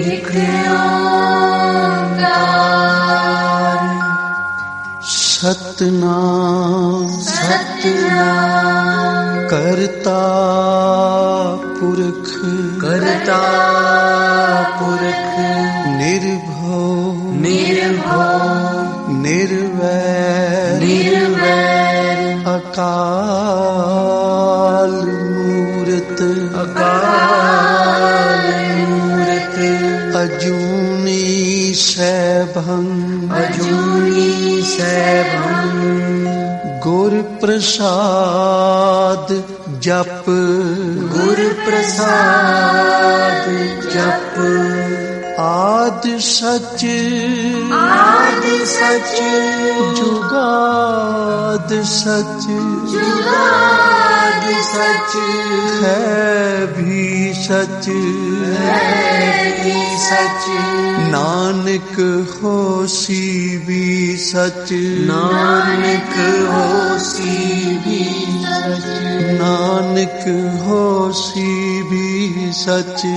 एक ओंकार सतनाम करता पुरख निर्भव निर्वैर अकाल मूरत अजूनी सैभं गुर प्रसाद जप आद सच जुगाद सच है भी सच नानक होसी भी सच नानक होसी भी सच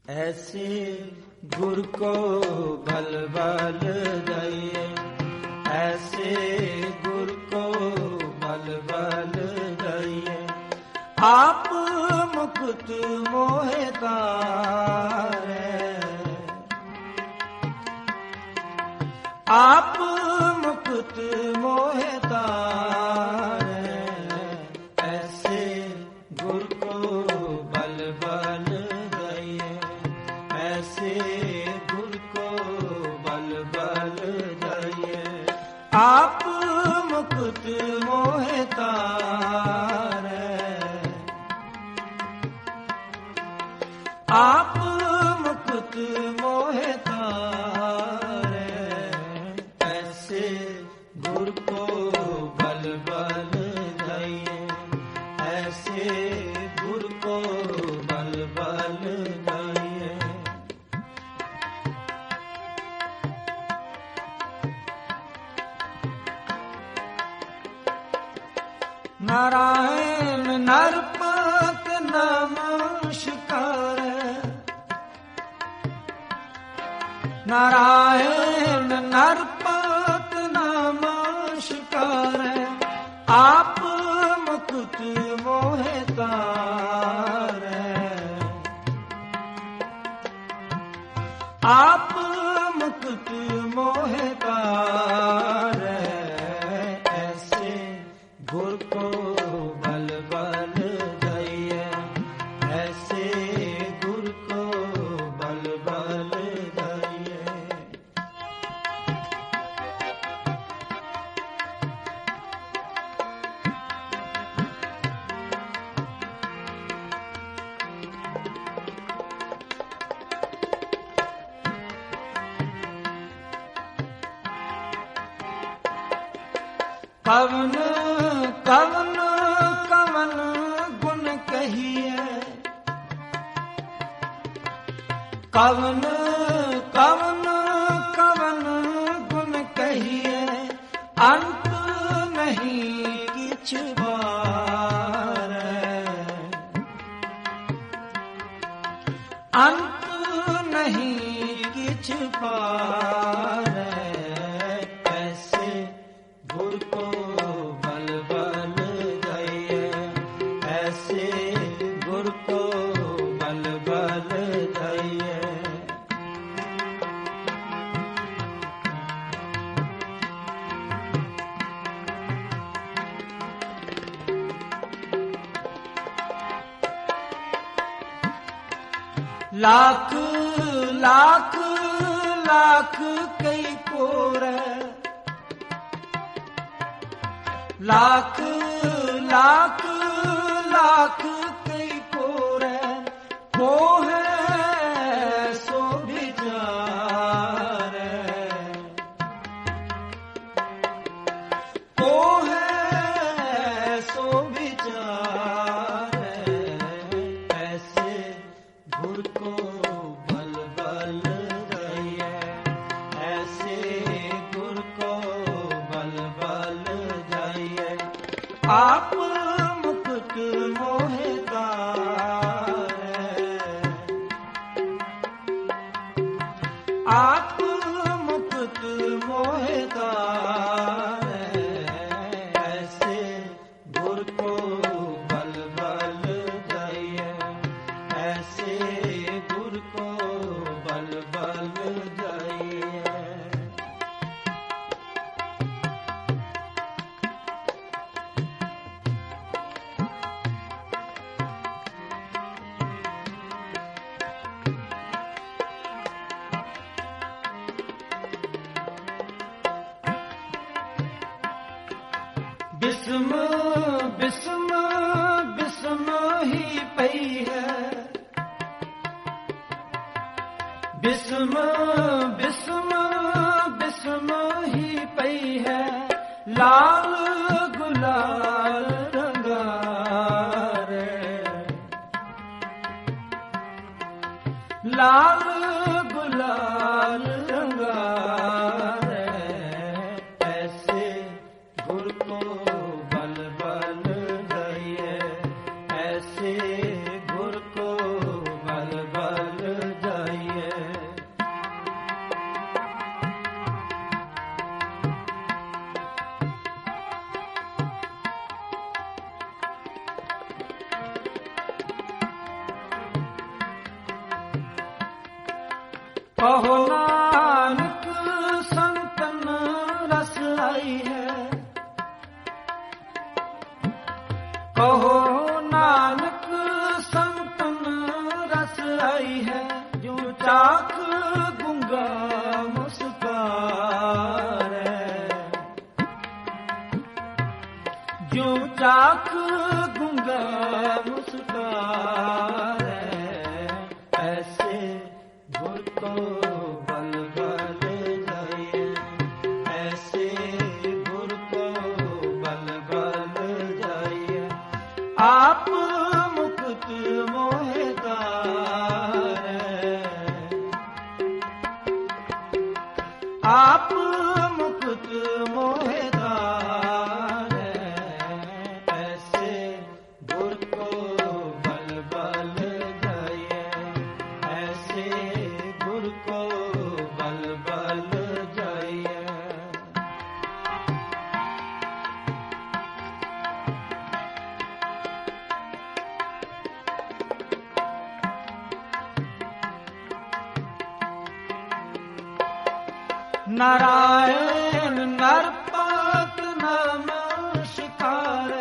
ऐसे गुर को बल बल दइए, ऐसे गुर को बल बल दइए। आप मुकुट मोहे तारे, आप मुकुट मोहे तारे। ऐसे गुर को बल बल दइए, ऐसे गुर को बल बल दइए। आप मुकुट मोहे तारे, आप मुकुट मोहे तारे। ऐसे गुर को बल बल दइए, ऐसे गुर को बल बल दइए। नारायण नरपत नमस्कार, नारायण नरपत नमस्कार। आप मुकुट मोहे तारे, आप मुकुट मोहे तारे। ऐसे गुर को बल बल दइए, ऐसे गुर को बल बल दइए। कवन कवन कवन गुण कहिए, कवन कवन कवन गुण कहिए। अंत नहीं किछ बारे, अंत नहीं किछ पारे। ऐसे गुर को बल बल दइए, ऐसे गुर को बल बल दइए। लाख लाख लाख कई कोरे, लाख लाख लाख कई कोरे। मोहे सो विचारे, मोहे सो विचारे। ऐसे गुर को बल बल दइए, ऐसे गुर को बल बल दइए। आप मुकुट मोहे तारे, आप मुकुट मोहे तारे। ऐसे गुर को बल बल दइए, ऐसे गुर को बल बल दइए। बिस्म बिस्म बिस्म ही पई है, बिस्म बिस्म बिस्म ही पई है। लाल गुलाल रंगारे, लाल गुलाल रंगारे। ऐसे गुर को बल बल दइए, ऐसे गुर को बल बल कहो नानक संतन रस आई है, कहो नानक संतन रस आई है, जो चाक गुंगा मुस्कारे, जो चाक गुंगा मुस्कारे, ऐसे गुर को बल बल जाइए, ऐसे गुर को बल बल जाइए। आप मुक्त मोहदार, आप मुक्त मोहदार, ऐसे गुर को बल बल जाइए, ऐसे गुर को बल बल जाइए। नारायण नरपत नमस्कार,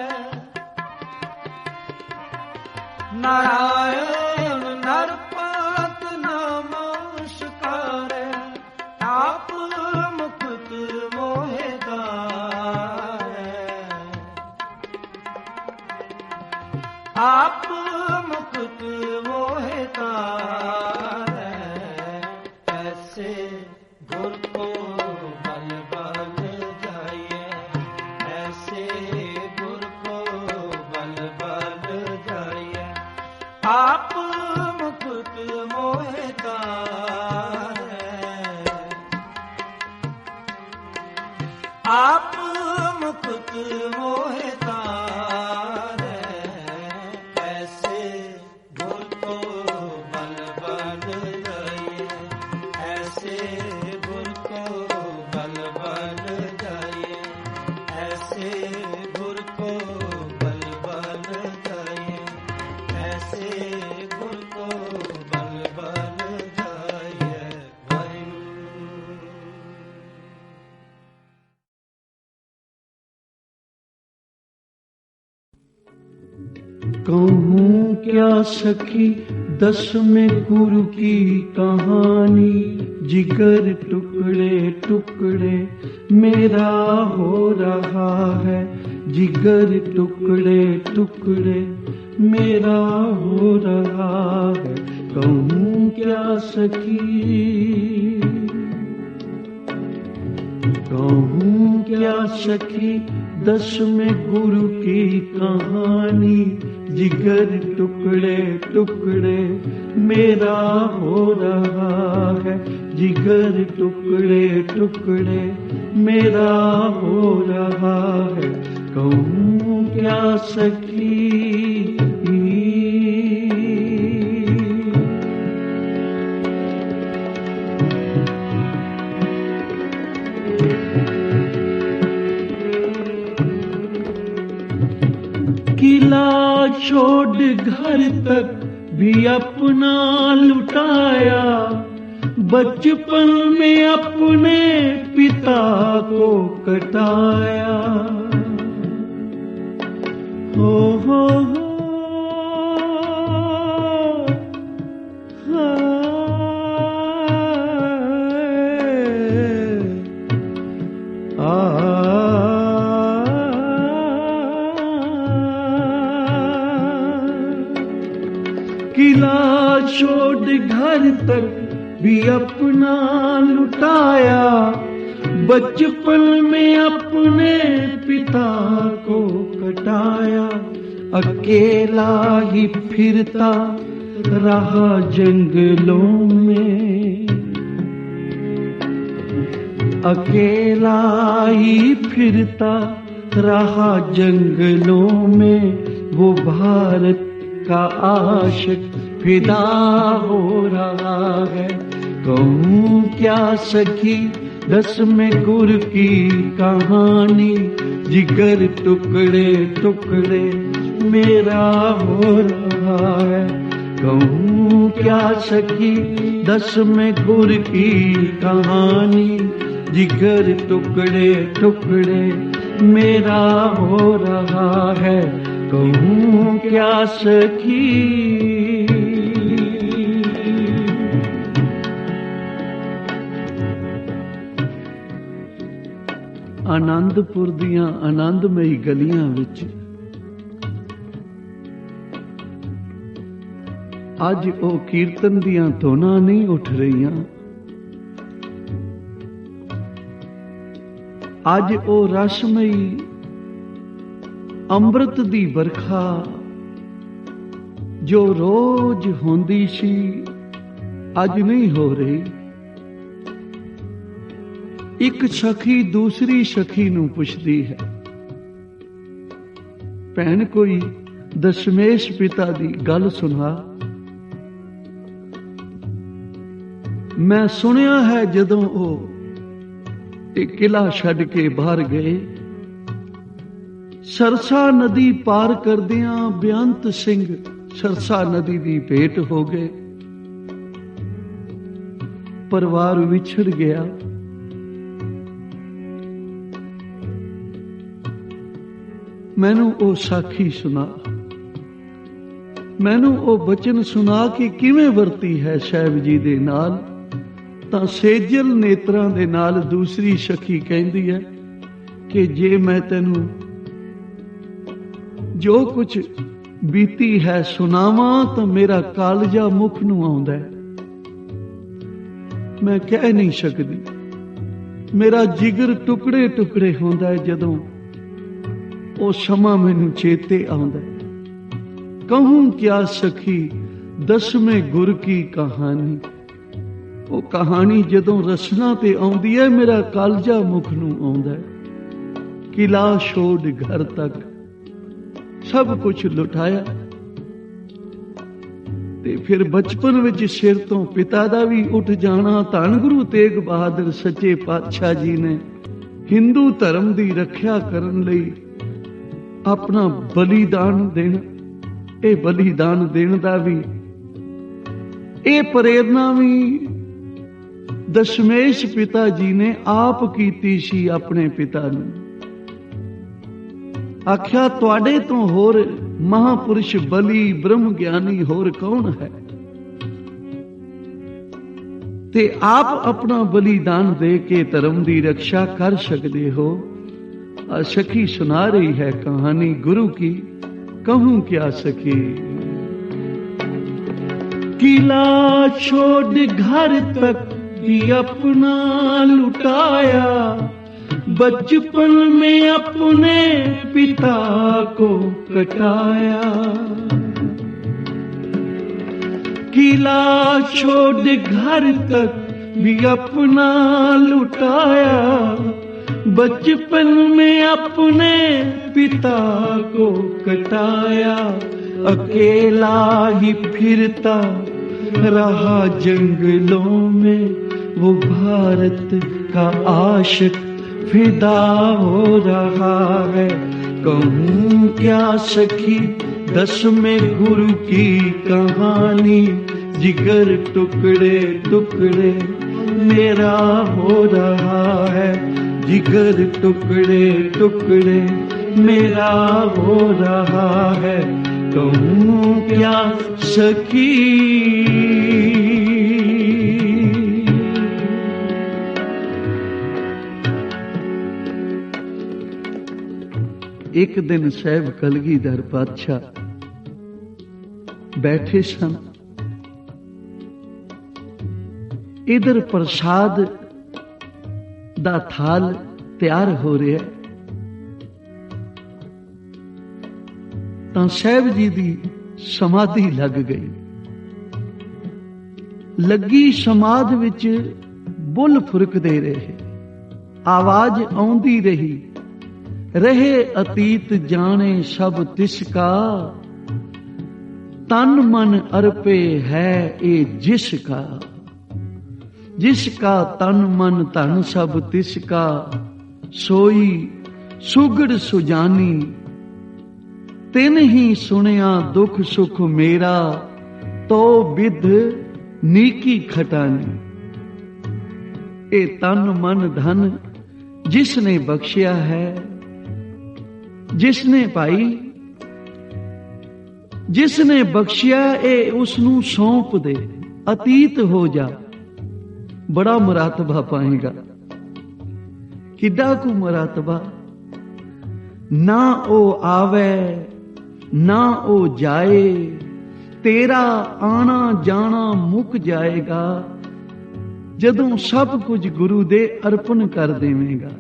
नारायण नरपत नमस्कार, आप मुक्त मोहदार, आप मुक्त मोहदार, ऐसे गुर को बल बल जाइए, ऐसे गुर को बल बल जाइए। आप मुक्त मोहदार, आप मुक्त मोहदार, ऐसे गुर को बल बल जाइए, ऐसे गुर को बल बल जाइए, ऐसे गुर को बल बल जाइए, ऐसे गुर को बल बल जाइए। कहूँ क्या सखी दस में गुरु की कहानी, जिगर टुकड़े टुकड़े मेरा हो रहा है, जिगर टुकड़े टुकड़े मेरा हो रहा है। कहूँ क्या सखी, कहूँ क्या सखी दस में गुरु की कहानी, जिगर टुकड़े टुकड़े मेरा हो रहा है, जिगर टुकड़े टुकड़े मेरा हो रहा है। कहूँ क्या सखी, किला छोड़ घर तक भी अपना लुटाया, बचपन में अपने पिता को कटाया। हो किला छोड़ घर तक भी अपना लुटाया, बचपन में अपने पिता को कटाया। अकेला ही फिरता रहा जंगलों में, अकेला ही फिरता रहा जंगलों में, वो भारत का आशिक फिदा हो रहा है। कहूँ क्या सखी दस में गुर की कहानी, जिगर टुकड़े टुकड़े मेरा हो रहा है। कहूँ क्या सखी दसवें गुर की कहानी, जिगर टुकड़े टुकड़े मेरा हो रहा है, कहूँ क्या सखी। आनंदपुर दियां आनंदमयी गलियां विच अज ओ कीर्तन दियां धुनां नहीं उठ रहीयां, अज ओ रसमई अंमृत दी बरखा जो रोज होंदी सी अज नहीं हो रही। एक सखी दूसरी सखी नूं पुछदी है, भैन कोई दशमेश पिता दी गल सुना। मैं सुनिया है जदों ओ एक किला छड्ड के बाहर गए, सरसा नदी पार करदियां बेअंत सिंह सरसा नदी दी भेंट हो गए। परिवार विछड़ गया। मैनू ओ साखी सुना, मैनू ओ बचन सुना कि किवें वरती है साहिब जी दे नाल। तां सेजल नेत्रां दे नाल दूसरी सखी कहंदी है कि जे मैं तैनू जो कुछ बीती है सुनावां तां मेरा कालजा मुख नूं आउंदा है, मैं कह नहीं सकदी। मेरा जिगर टुकड़े टुकड़े होंदा है जदों ओ समा मैनू चेते आउंदा है। कहूं क्या सखी दसवें गुर की कहानी, ओ कहानी जदों रसना ते आउंदी है मेरा कालजा मुख नूं आउंदा है। किला छोड़ घर तक सब कुछ लुटाया ते फिर बचपन विच सिर तो पिता दा भी उठ जाना। धन गुरु तेग बहादुर सच्चे पातशाह जी ने हिंदू धर्म दी रखिया करन लई अपना बलिदान देना, ये बलिदान देने दा भी ये प्रेरणा भी दशमेश पिता जी ने आप कीती सी। अपने पिता ने आख्या तुहाडे तो होर महापुरुष बली ब्रह्म ज्ञानी होर कौन है, ते आप अपना बलिदान दे के धर्म की रक्षा कर सकते हो। सखी सुना रही है कहानी गुरु की, कहूं क्या सखी। किला छोड़ घर तक भी अपना लुटाया, बचपन में अपने पिता को कटाया। किला छोड़ घर तक भी अपना लुटाया, बचपन में अपने पिता को कटाया। अकेला ही फिरता रहा जंगलों में, वो भारत का आशिक फिदा हो रहा है। कहूँ क्या सखी दसवें गुरु की कहानी, जिगर टुकड़े टुकड़े मेरा हो रहा है, जिगर टुकड़े टुकड़े मेरा हो रहा है। कहूँ क्या सखी। एक दिन साहिब कलगीधर पातशाह बैठे सन, इधर प्रसाद दा थाल तैयार हो रहा है, तां साहिब जी दी समाधि लग गई। लगी समाध विच बुल फुरकदे रहे, आवाज आउंदी रही, रहे अतीत जाने सब तिसका, तन मन अर्पे है ए जिसका। जिसका तन मन धन सब तिसका, सोई सुगड़ सुजानी। तिन ही सुनिया दुख सुख मेरा, तो विध नीकी खटानी। ए तन मन धन जिसने बख्शिया है, जिसने भाई जिसने बख्शिया ए उसनू सौंप दे, अतीत हो जा, बड़ा मुरातबा पाएगा। किड्डा को मुरातबा, ना ओ आवे ना ओ जाए, तेरा आना जाना मुक जाएगा, जदों सब कुछ गुरु दे अर्पण कर देवेगा।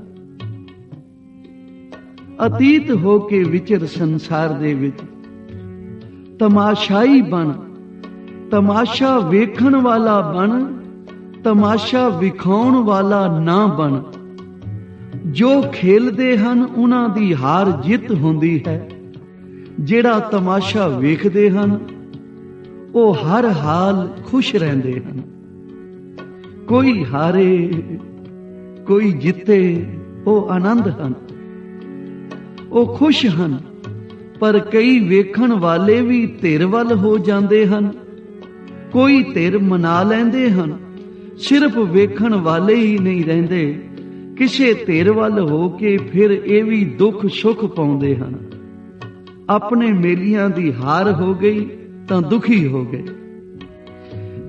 अतीत हो के विचर संसार दे विच, तमाशाई बन, तमाशा वेखण वाला बन, तमाशा विखाउण वाला ना बन। जो खेलदे हन उन्हां दी हार जित हुंदी है, जेड़ा तमाशा वेखदे हन ओ हर हाल खुश रहंदे हन। कोई हारे कोई जिते ओ आनंद हन, ओ खुश हन। पर कई वेखण वाले भी धिर वल हो जाते हैं। कोई धिर मना लेंदे हन, सिर्फ वेखण वाले ही नहीं रहंदे, किसे धिर वल हो के फिर ये भी दुख सुख पाउंदे हन। अपने मेलियां दी हार हो गई तां दुखी हो गए,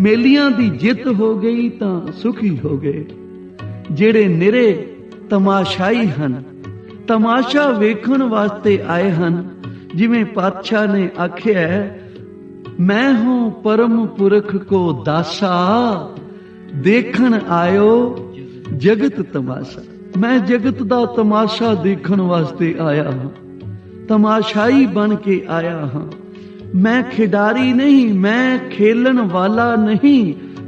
मेलियां दी जित हो गई तां सुखी हो गए। जेड़े निरे तमाशाई हन, तमाशा वेखण वास्ते आए हन, जिवें पातशाह ने आख्या, मैं हूं परम पुरख को दासा, देखण आयो जगत तमाशा। मैं जगत दा तमाशा देखण वास्ते आया हां, तमाशाई बन के आया हां। मैं खिडारी नहीं, मैं खेलन वाला नहीं।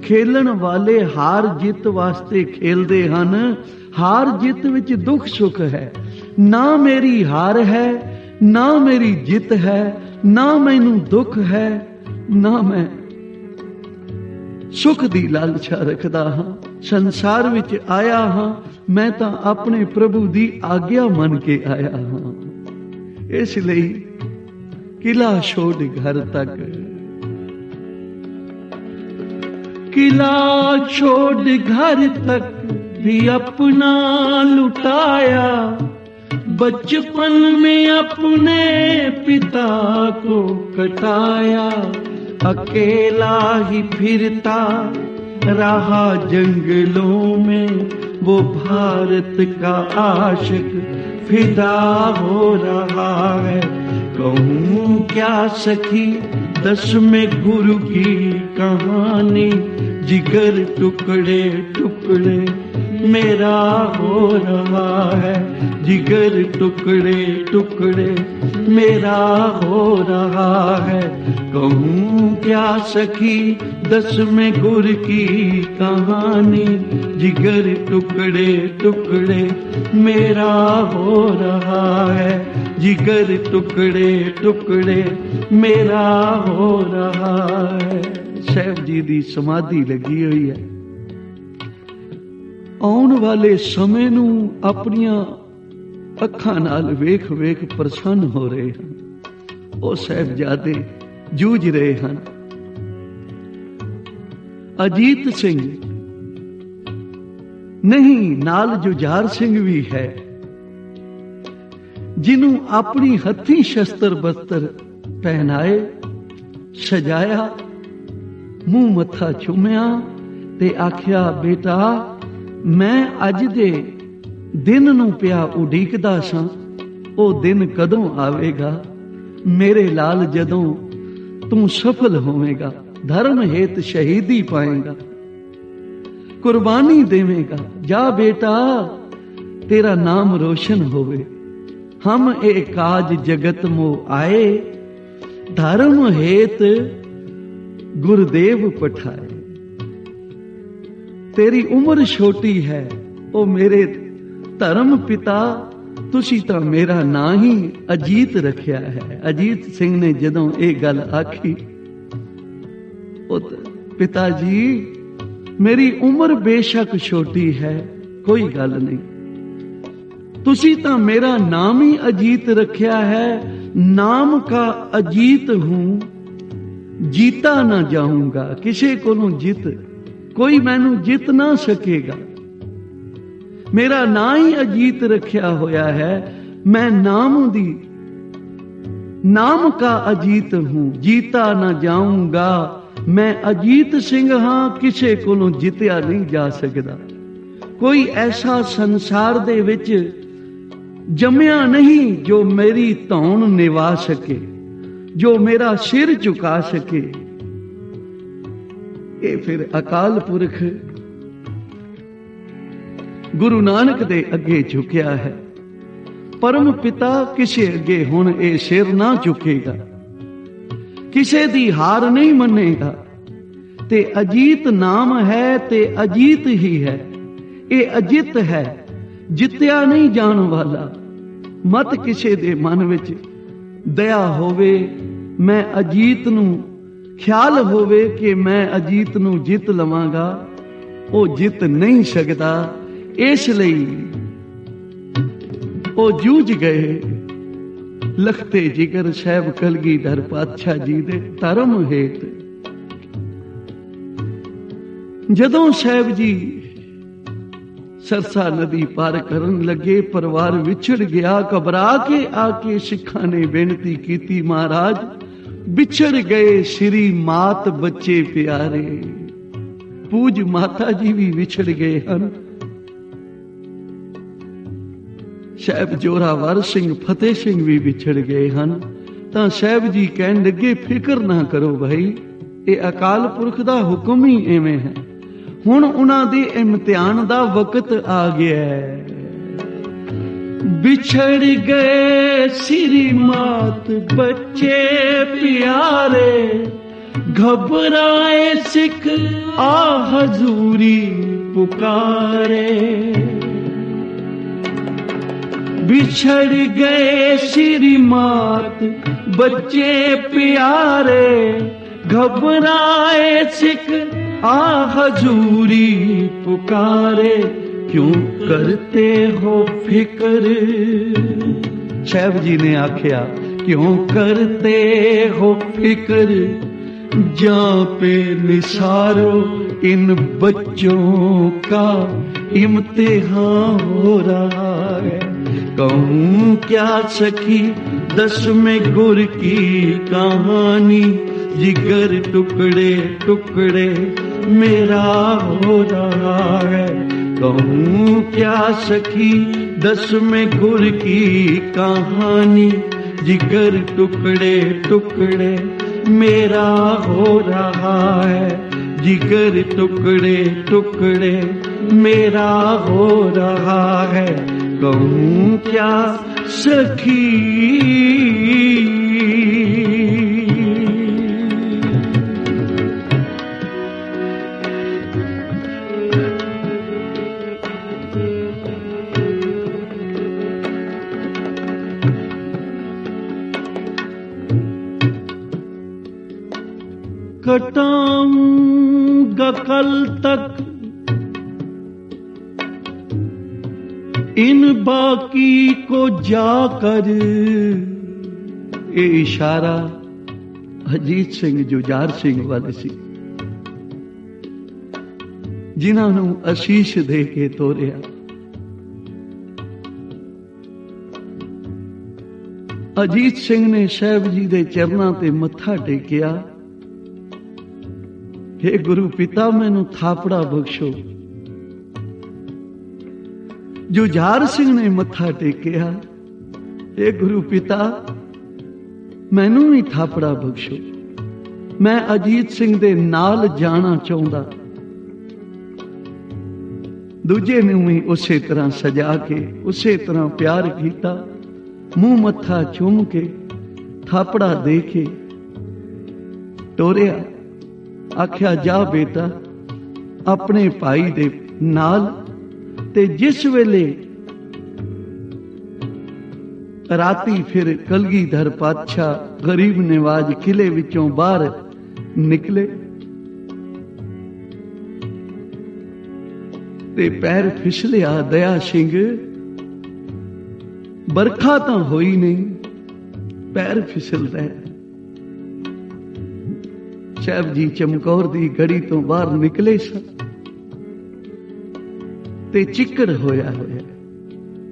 खेलन वाले हार जित वास्ते खेलदे हन, हार जित विच दुख सुख है। ना मेरी हार है, ना मेरी जित है, ना मैनू दुख है, ना मैं सुख दी लालसा रखदा हां। संसार विच आया हां, मैं तां अपने प्रभु दी आग्या मन के आया हां। इसलिए किला छोड़ घर तक, किला छोड़ घर तक भी अपना लुटाया। बचपन में अपने पिता को कटाया, अकेला ही फिरता रहा जंगलों में। वो भारत का आशिक फिदा हो रहा है। कहूँ क्या सखी दसवें गुरु की कहानी, जिगर टुकड़े टुकड़े मेरा हो रहा है। जिगर टुकड़े टुकड़े मेरा हो रहा है। कहूँ क्या सखी दसवें गुरु की कहानी, जिगर टुकड़े टुकड़े मेरा हो रहा है। जिगर टुकड़े टुकड़े मेरा हो रहा है। साहब जी दी समाधि लगी हुई है। आउण वाले समय नूं अपनियां अखां नाल वेख वेख प्रसन्न हो रहे हैं। ਉਹ ਸਾਹਿਬਜ਼ਾਦੇ ਜੂਝ ਰਹੇ ਹਨ। ਅਜੀਤ ਸਿੰਘ ਨਹੀਂ, ਨਾਲ ਜੁਝਾਰ ਸਿੰਘ ਵੀ ਹੈ, ਜਿਹਨੂੰ ਆਪਣੀ ਹੱਥੀਂ ਸ਼ਸਤਰ ਬਸਤਰ ਪਹਿਨਾਏ, ਸਜਾਇਆ, ਮੂੰਹ ਮੱਥਾ ਚੁੰਮਿਆ ਤੇ ਆਖਿਆ, ਬੇਟਾ ਮੈਂ ਅੱਜ ਦੇ ਦਿਨ ਨੂੰ ਪਿਆ ਉਡੀਕਦਾ ਸਾਂ। ਉਹ ਦਿਨ ਕਦੋਂ ਆਵੇਗਾ ਮੇਰੇ ਲਾਲ, ਜਦੋਂ ਤੂੰ ਸਫਲ ਹੋਵੇਗਾ, ਧਰਮ ਹੇਤ ਸ਼ਹੀਦੀ ਪਾਏਗਾ, ਕੁਰਬਾਨੀ ਦੇਵੇਗਾ। ਜਾ ਬੇਟਾ ਤੇਰਾ ਨਾਮ ਰੋਸ਼ਨ ਹੋਵੇ। ਹਮ ਇਹ ਕਾਜ ਜਗਤ ਮੋ ਆਏ, ਧਰਮ ਹੇਤ ਗੁਰਦੇਵ ਪਠਾਏ। तेरी उम्र छोटी है, ओ मेरे धर्म पिता, तुसी तां मेरा ना ही अजीत रखिया है। अजीत सिंह ने जदों ये गल आखी, पिता जी मेरी उम्र बेशक छोटी है, कोई गल नहीं, तुसी तां मेरा नाम ही अजीत रखिया है। नाम का अजीत हूं, जीता ना जाऊंगा, किसे कोलों जित कोई मैनू जित ना सकेगा। मेरा ना ही अजीत रखिया होया है, मैं नाम दी नाम का अजीत हूं, जीता ना जाऊंगा। मैं अजीत सिंह हां, किसे कोलों जितिया नहीं जा सकदा। कोई ऐसा संसार दे विच जमिया नहीं जो मेरी धौन निवा सके, जो मेरा सिर झुका सके। ये फिर अकाल पुरख गुरु नानक दे अगे झुकिया है। परम पिता किसे अगे हुण ये सिर ना झुकेगा, किसे दी हार नहीं मनेगा। ते अजीत नाम है ते अजीत ही है, ये अजित है, जित्या नहीं जान वाला। मत किसे दे मन विच दया होवे, मैं अजीत नू ख्याल होवे कि मैं अजीत नू जित लवांगा, वो जित नहीं सकदा। इसलिए वो जूझ गए लखते जिगर साहब कलगीधर पातशाह जी दे धर्म हेत। जदों साहब जी सरसा नदी पार करन लगे, परिवार विछड़ गया। घबरा के आके सिखां ने बेनती की, महाराज बिछड़ गए श्री मात बच्चे प्यारे। पूज माता जी भी विछड़ गए हैं। साहब जोरावर सिंह फतेह सिंह भी विछड़ गए हैं। तां साहब जी कहन लगे, फिक्र ना करो भाई, ये अकाल पुरख दा हुक्म ही एवें है। हुण उन्हां दे इम्तिहान दा वक्त आ गया है। बिछड़ गए श्री मात बच्चे प्यारे, घबराए सिख आ हजूरी पुकारे। बिछड़ गए श्री मात बच्चे प्यारे, घबराए सिख आ हजूरी पुकारे। क्यों करते हो फिक्र, साहब जी ने आख्या, क्यों करते हो फिक्र, जहां पे निसारो इन बच्चों का इम्तिहान हो रहा है। कहूं क्या सखी दसवें गुर की कहानी, जिगर टुकड़े टुकड़े मेरा हो रहा है। कहूं क्या सखी दसवें गुर की कहानी, जिगर टुकड़े टुकड़े मेरा हो रहा है। जिगर टुकड़े टुकड़े मेरा हो रहा है। कहूं क्या सखी। कटाऊंगा कल तक इन बाकी को जाकर। ये इशारा अजीत सिंह जुझार सिंह वाले सी, जिन्हां नूं आशीष दे के तोरिया। अजीत सिंह ने साहब जी दे चरनां ते मत्था टेकिया, हे गुरु पिता मैनू थापड़ा बख्शो। जुझार सिंह ने मत्था टेकिया, हे गुरु पिता मैनू भी थापड़ा बख्शो, मैं अजीत सिंह दे नाल जाना चाहता। दूजे नूं भी उसे तरह सजा के उसे तरह प्यार किया, मुंह मत्था चूम के थापड़ा दे के टोरिया। आख्या जा बेटा अपने भाई दे नाल। ते जिस वेले राती फिर कलगीधर पातशाह गरीब निवाज किले विचों बाहर निकले ते पैर फिसलिया। दया सिंह बरखा तो होई नहीं, पैर फिसलता है। ਸਾਹਿਬ ਜੀ ਚਮਕੌਰ ਦੀ ਗੜੀ ਤੋਂ ਬਾਹਰ ਨਿਕਲੇ ਸਨ ਤੇ ਚਿੱਕੜ ਹੋਇਆ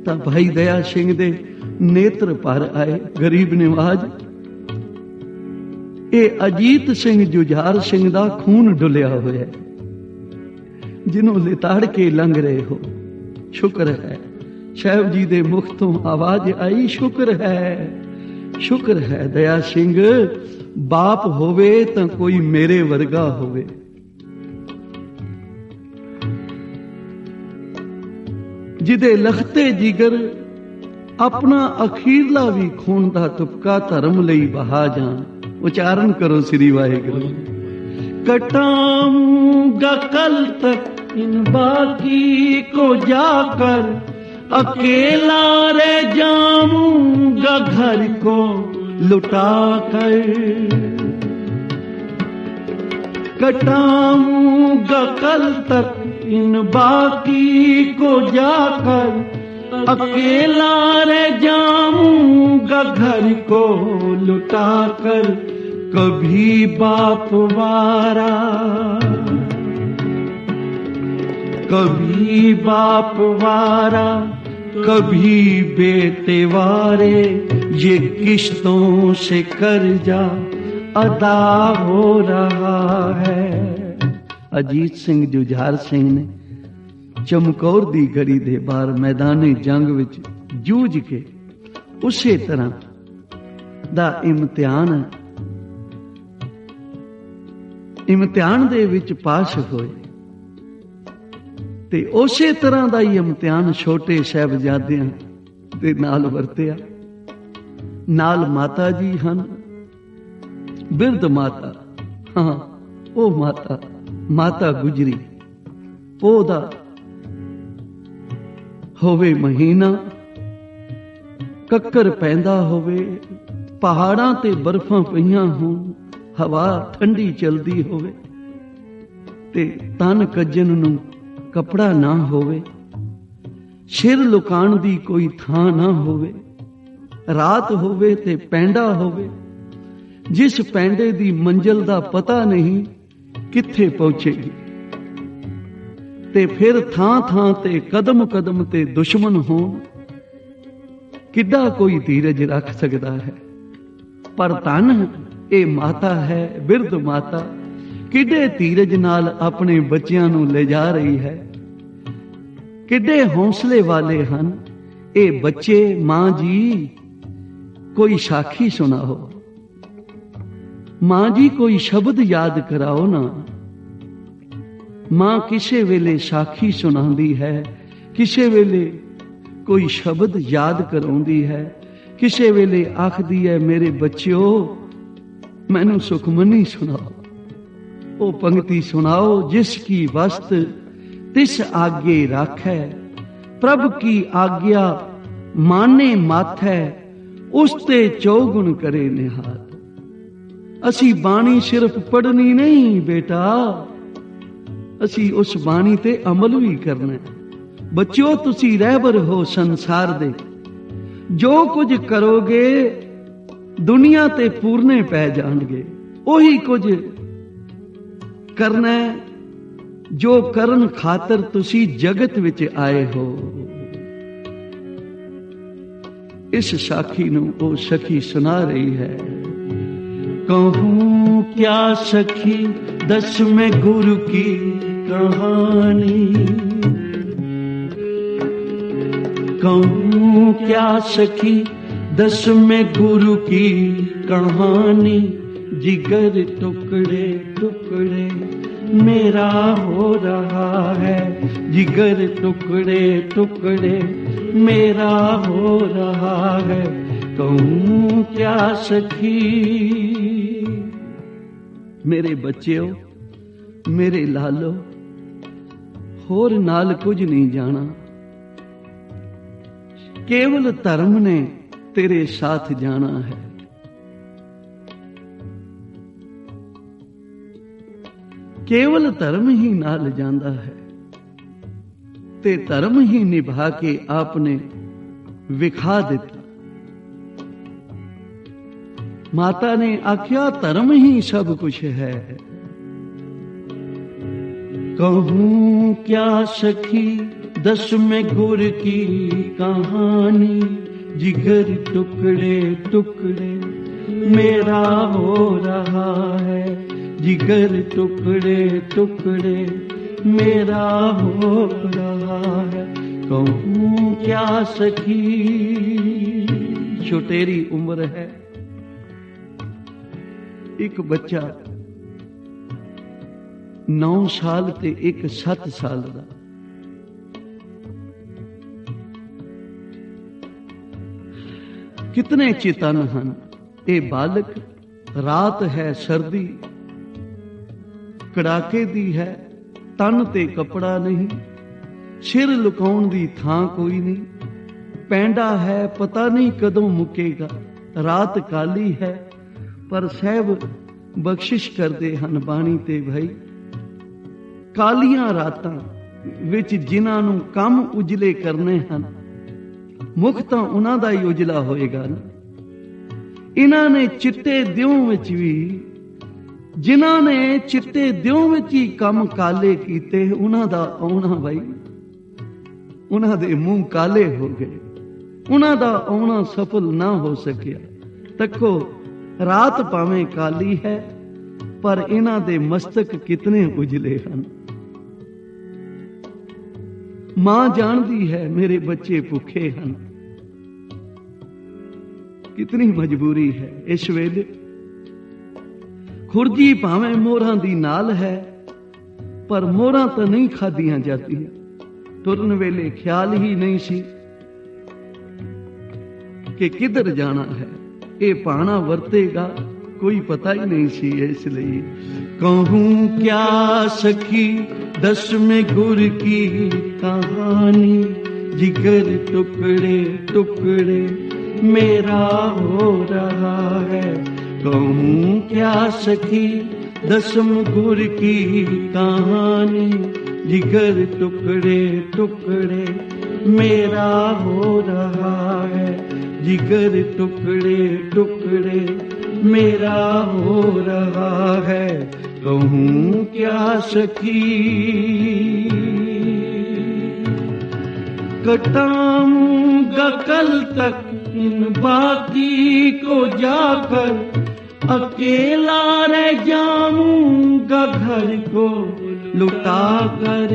ਤਾਂ ਭਾਈ ਦਇਆ ਸਿੰਘ ਦੇ ਨੇਤਰ ਭਰ ਆਏ। ਗਰੀਬ ਨਿਵਾਜ, ਇਹ ਅਜੀਤ ਸਿੰਘ ਜੁਝਾਰ ਸਿੰਘ ਦਾ ਖੂਨ ਡੁੱਲਿਆ ਹੋਇਆ, ਜਿਹਨੂੰ ਲਿਤਾੜ ਕੇ ਲੰਘ ਰਹੇ ਹੋ। ਸ਼ੁਕਰ ਹੈ ਸਾਹਿਬ ਜੀ ਦੇ ਮੁਖ ਤੋਂ ਆਵਾਜ਼ ਆਈ, ਸ਼ੁਕਰ ਹੈ, ਸ਼ੁਕਰ ਹੈ ਦਇਆ ਸਿੰਘ, ਬਾਪ ਹੋਵੇ ਤਾਂ ਕੋਈ ਮੇਰੇ ਵਰਗਾ ਹੋਵੇ। ਜਿਹਦੇ ਲਖਤੇ ਜਿਗਰ ਆਪਣਾ ਅਖੀਰਲਾ ਵੀ ਖੂਨ ਦਾ ਤੁਪਕਾ ਧਰਮ ਲਈ ਬਹਾ ਜਾਣ। ਉਚਾਰਨ ਕਰੋ ਸ੍ਰੀ ਵਾਹਿਗੁਰੂ। कटाऊंगा कल तक इन बाकी को जाकर, अकेला रह जाऊंगा घर को लुटा कर। कटाऊंगा कल तक इन बाकी को जाकर, अकेला रह जाऊंगा घर को लुटा कर। कभी बाप वारा, कभी बाप वारा, कभी बेटे वारे, ये किश्तों से कर्जा अदा हो रहा है। अजीत सिंह जुझार सिंह ने ਚਮਕੌਰ ਦੀ ਗੜੀ ਦੇ ਬਾਹਰ ਮੈਦਾਨੇ ਜੰਗ ਵਿੱਚ ਜੂਝ ਕੇ ਉਸੇ ਤਰ੍ਹਾਂ ਦਾ ਇਮਤਿਹਾਨ ਦੇ ਵਿੱਚ ਪਾਸ ਹੋਏ ਤੇ ਉਸੇ ਤਰ੍ਹਾਂ ਦਾ ਹੀ ਇਮਤਿਹਾਨ ਛੋਟੇ ਸਾਹਿਬਜ਼ਾਦਿਆਂ ਦੇ ਨਾਲ ਵਰਤਿਆ। ਨਾਲ ਮਾਤਾ ਜੀ ਹਨ, ਬਿਰਧ ਮਾਤਾ, ਹਾਂ ਉਹ ਮਾਤਾ ਗੁਜਰੀ। ਉਹਦਾ ਹੋਵੇ ਮਹੀਨਾ, ਕੱਕਰ ਪੈਂਦਾ ਹੋਵੇ, ਪਹਾੜਾਂ ਤੇ ਬਰਫਾਂ ਪਈਆਂ ਹੋਣ, ਹਵਾ ਠੰਡੀ ਚਲਦੀ ਹੋਵੇ ਤੇ ਤਨ ਕੱਜਣ ਨੂੰ ਕੱਪੜਾ ਨਾ ਹੋਵੇ, ਸਿਰ ਲੁਕਾਉਣ ਦੀ ਕੋਈ ਥਾਂ ਨਾ ਹੋਵੇ, ਰਾਤ ਹੋਵੇ ਤੇ ਪੈਂਡਾ ਹੋਵੇ, ਜਿਸ ਪੈਂਡੇ ਦੀ ਮੰਜ਼ਿਲ ਦਾ ਪਤਾ ਨਹੀਂ ਕਿੱਥੇ ਪਹੁੰਚੇਗੀ, ਤੇ ਫਿਰ ਥਾਂ ਥਾਂ ਤੇ ਕਦਮ ਕਦਮ ਤੇ ਦੁਸ਼ਮਣ ਹੋਣ, ਕਿੱਡਾ ਕੋਈ ਧੀਰਜ ਰੱਖ ਸਕਦਾ ਹੈ। ਪਰ ਧਨ ਇਹ ਮਾਤਾ ਹੈ, ਬਿਰਧ ਮਾਤਾ, ਕਿੱਡੇ ਧੀਰਜ ਨਾਲ ਆਪਣੇ ਬੱਚਿਆਂ ਨੂੰ ਲਿਜਾ ਰਹੀ ਹੈ। ਕਿੱਡੇ ਹੌਸਲੇ ਵਾਲੇ ਹਨ ਇਹ ਬੱਚੇ। ਮਾਂ ਜੀ ਕੋਈ ਸਾਖੀ ਸੁਣਾਓ, ਮਾਂ ਜੀ ਕੋਈ ਸ਼ਬਦ ਯਾਦ ਕਰਾਓ ਨਾ। ਮਾਂ ਕਿਸੇ ਵੇਲੇ ਸਾਖੀ ਸੁਣਾਉਂਦੀ ਹੈ, ਕਿਸੇ ਵੇਲੇ ਕੋਈ ਸ਼ਬਦ ਯਾਦ ਕਰਾਉਂਦੀ ਹੈ, ਕਿਸੇ ਵੇਲੇ ਆਖਦੀ ਹੈ ਮੇਰੇ ਬੱਚਿਓ ਮੈਨੂੰ ਸੁਖਮਨੀ ਸੁਣਾਓ, ਉਹ ਪੰਕਤੀ ਸੁਣਾਓ। ਜਿਸ ਕੀ ਵਸਤ ਤਿਸ ਆਗੇ ਰਾਖੈ, ਪ੍ਰਭ ਕੀ ਆਗਿਆ ਮਾਨੇ ਮਾਥੈ, ਉਸ ਤੇ ਚੌਗੁਣ ਕਰੇ ਨਿਹਾਲ। ਅਸੀਂ ਬਾਣੀ ਸਿਰਫ ਪੜ੍ਹਨੀ ਨਹੀਂ ਬੇਟਾ, ਅਸੀਂ ਉਸ ਬਾਣੀ ਤੇ ਅਮਲ ਵੀ ਕਰਨਾ। ਬੱਚਿਓ ਤੁਸੀਂ ਰਹਿਬਰ ਹੋ ਸੰਸਾਰ ਦੇ, ਜੋ ਕੁਝ ਕਰੋਗੇ ਦੁਨੀਆ ਤੇ ਪੂਰਨੇ ਪੈ ਜਾਣਗੇ। ਉਹੀ ਕੁਝ ਕਰਨਾ ਜੋ ਕਰਨ ਖਾਤਰ ਤੁਸੀਂ ਜਗਤ ਵਿੱਚ ਆਏ ਹੋ। ਇਸ ਸਾਖੀ ਨੂੰ ਉਹ ਸਖੀ ਸੁਣਾ ਰਹੀ ਹੈ। कहूं क्या सखी दसवें गुरु की कहानी, कहूं क्या सखी दसवें गुरु की कहानी, जिगर टुकड़े टुकड़े मेरा हो रहा है, जिगर टुकड़े टुकड़े मेरा हो रहा है। कहूं क्या सखी, मेरे बच्चेओ मेरे लालो, होर नाल कुछ नहीं जाना, केवल धर्म ने तेरे साथ जाना है। केवल धर्म ही नाल जांदा है ते धर्म ही निभा के आपने विखा दिता। माता ने आख्या धर्म ही सब कुछ है। कहूँ क्या सखी दसवें गुर की कहानी, जिगर टुकड़े टुकड़े मेरा हो रहा है, जिगर टुकड़े टुकड़े मेरा हो रहा है। कहूँ क्या सखी, छोटेरी उम्र है। एक बच्चा 9 साल ते एक 7 साल दा। कितने चेतन हन ये बालक। रात है सर्दी कड़ाके दी है, तन ते कपड़ा नहीं, सिर लुकाउण दी थां कोई नहीं, पैंडा है पता नहीं कदों मुकेगा, रात काली है पर सहब बख्शिश करदे हन बाणी ते भाई। कालियां रातां विच जिन्हां नूं काम उजले करने हन, मुख तां उन्हां दा ही उजला होएगा ना। इन्हां ने चिट्टे दियों विच भी, जिन्हां ने चिट्टे दियों विच ही काम काले कीते, उन्हां दा आउणा भाई, उन्हां दे मूंह काले हो गए, उन्हां दा आउणा सफल ना हो सकिया। तको रात भावें काली है पर इन्हां दे मस्तक कितने उजले हन। मां जानदी है मेरे बच्चे भुखे हन, कितनी मजबूरी है इस वेले। खुरजी भावें मोहरां दी नाल है पर मोहरां तो नहीं खादियां जातियां। तुरन वेले ख्याल ही नहीं सी कि किधर जाना है, ये पाना वरतेगा कोई पता ही नहीं सी। इसलिए कहूँ क्या सखी दसवें गुर की कहानी, जिगर टुकड़े टुकड़े मेरा हो रहा है। कहूँ क्या सखी दसवें गुर की कहानी, जिगर टुकड़े टुकड़े मेरा हो रहा है, जिगर टुकड़े टुकड़े मेरा हो रहा है। कहूँ क्या सखी कटाऊंगा कल तक इन बाती को जाकर, अकेला रह जाऊंगा घर को लुटा कर।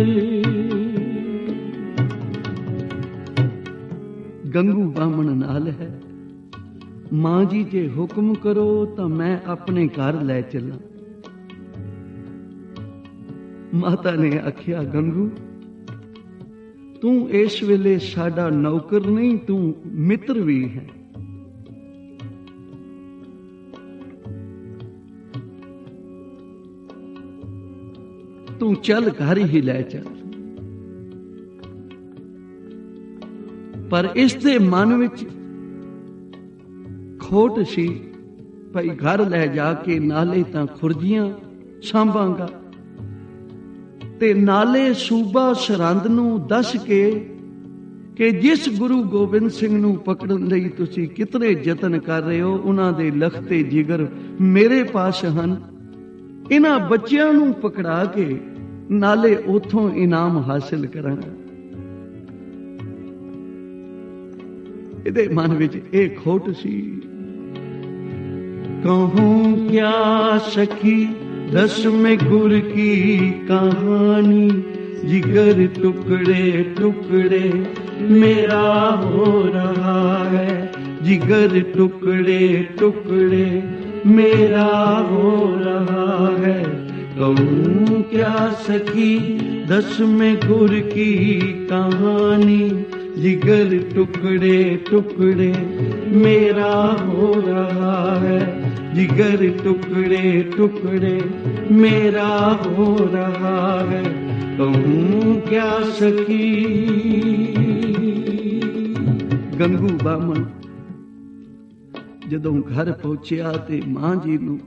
गंगू बामण नाल है, मां जी जे हुक्म करो तो मैं अपने घर ले चला। माता ने आख्या गंगू तू इस वेले साडा नौकर नहीं, तू मित्र भी है। तू चल घर ही ले चल। पर इसके मन विच खोट सी, भाई घर ले जाके नाले तां खुरजियां सांभांगा ते नाले सूबा सरहंद नूं दस के कि जिस गुरु गोबिंद सिंह नूं पकड़न लई तुसी कितने यतन कर रहे हो, उन्हां दे लखते जिगर मेरे पास हन। इन्हां बच्चियां नूं पकड़ा के नाले उथों इनाम हासिल करांगा। इहदे मन विच इह खोट सी। कहूं क्या सखी दसवें गुर की कहानी, जिगर टुकड़े टुकड़े मेरा हो रहा है, जिगर टुकड़े टुकड़े मेरा हो रहा है। कहूँ क्या सखी दसवें गुर की कहानी, जिगर टुकड़े टुकड़े मेरा हो रहा है, जिगर टुकड़े टुकड़े मेरा हो रहा है। कहूँ क्या सखी। गंगू बामण जदों घर पहुंचिया ते मां जी नूं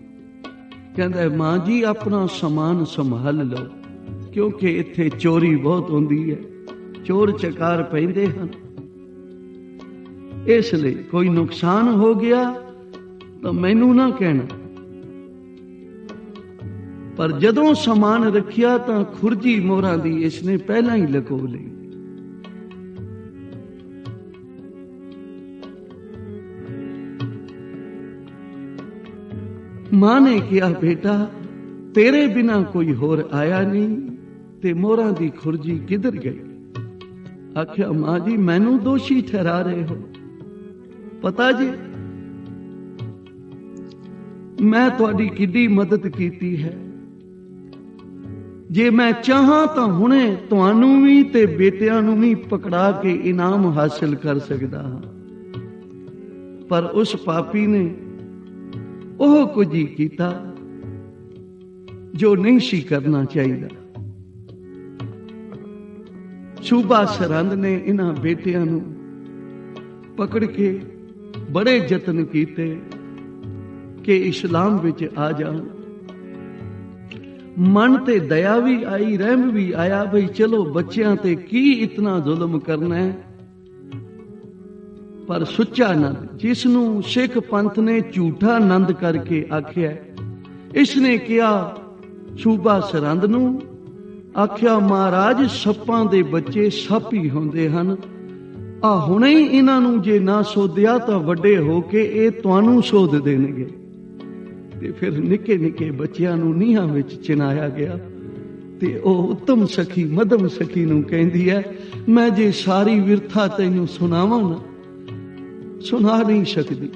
कहंदा, मां जी अपना समान संभाल लो, क्योंकि इत्थे चोरी बहुत होंदी है, चोर चकार पैंदे हन। इसलिए कोई नुकसान हो गया तो मैनू ना कहना, पर जदों समान रखिया तां खुरजी मोहरां दी इसने पहला ही लको लई। मां ने कहा, बेटा तेरे बिना कोई होर आया नहीं, ते मोहरां दी खुरजी किधर गई? आख्या, मां जी मैनू दोषी ठहरा रहे हो? पता जी मैं तुहाडी किड्डी मदद कीती है, जे मैं चाहां तां हुणे तुहानू भी ते बेटियां नू भी पकड़ा के इनाम हासिल कर सकदा हां, पर उस पापी ने ओह कुछ ही कीता जो नहीं सी करना चाहिए। सूबा सरहंद ने इन्हां बेटियां नू पकड़ के बड़े यतन कीते कि इस्लाम विच आ जान। मन ते दया भी आई, रहम भी आया, भाई चलो बच्चियां ते की इतना जुल्म करना है। पर सुच्चा नंद, जिसनू सिख पंथ ने झूठा नंद करके आख्या, इसने किया सूबा सरहंद नू, आख्या महाराज सप्पां दे बच्चे सप ही होंदे हन, आ हुणे ही इन्हां नू जे ना सोधिया तां वड्डे हो के ये तुहानू सोध देणगे। ते फिर निके निके बच्चियां नू नीहां विच चिनाया गया ते ओ उत्तम सखी मध्यम सखी नू कहंदी है, मैं जे सारी विरथा तैनू सुनावां ना सुना नहीं सकदी,